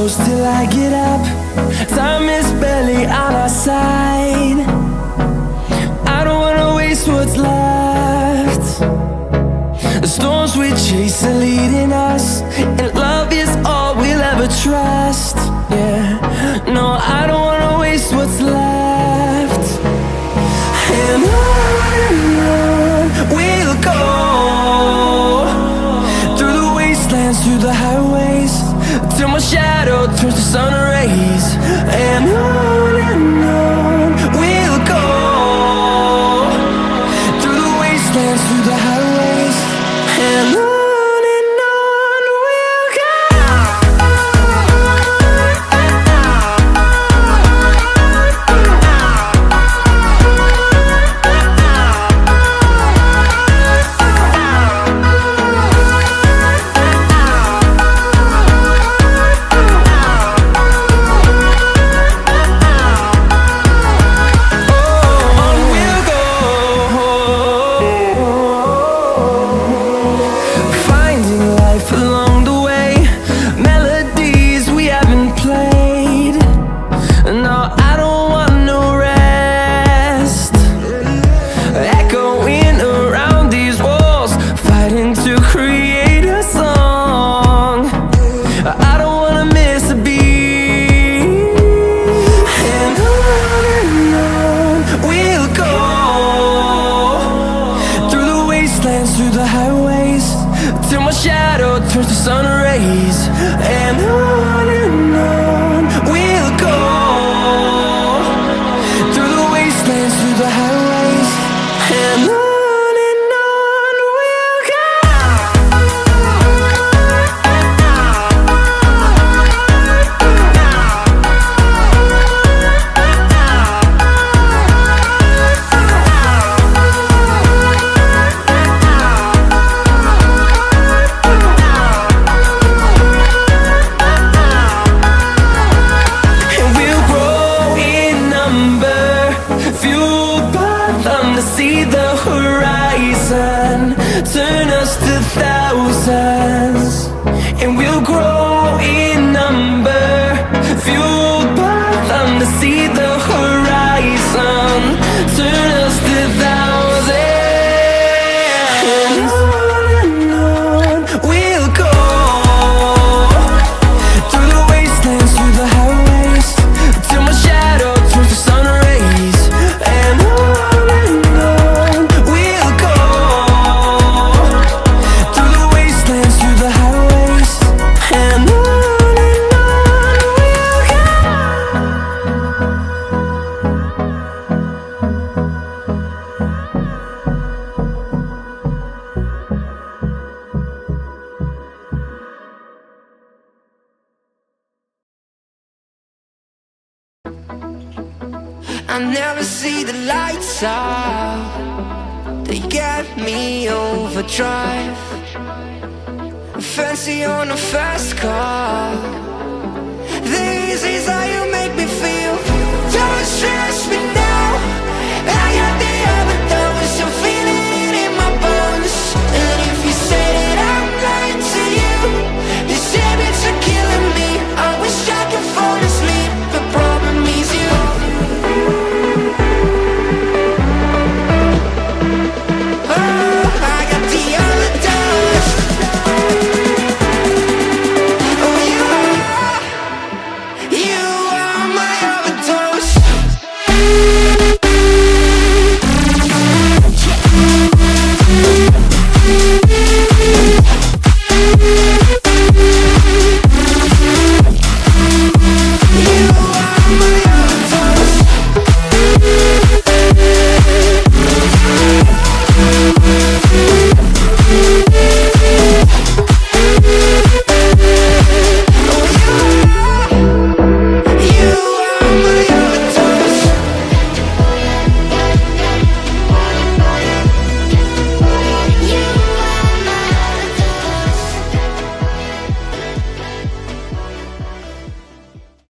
close till I get up. Time is barely on our side. I don't wanna waste what's left. The storms we chase are leading us, and love is all we'll ever trust. Yeah, no, I don't wanna waste what's left. And on we'll go, through the wastelands, through the highways, till my shadow turns to sun rays. And on we'll go, through the wastelands, through the highways, and on we'll go. Through the highways, till my shadow turns to sun rays. And on we'll go, through the wastelands, through the highways, and on we'll go. See the horizon turn us to thousands, and we'll grow in number, fueled by them to see the horizon turn us to thousands. And on we'll go, through the wastelands, through the highways, till my shadow turns to sun rays. And I never see the lights out, they get me overdrive. Fancy on a fast car, this is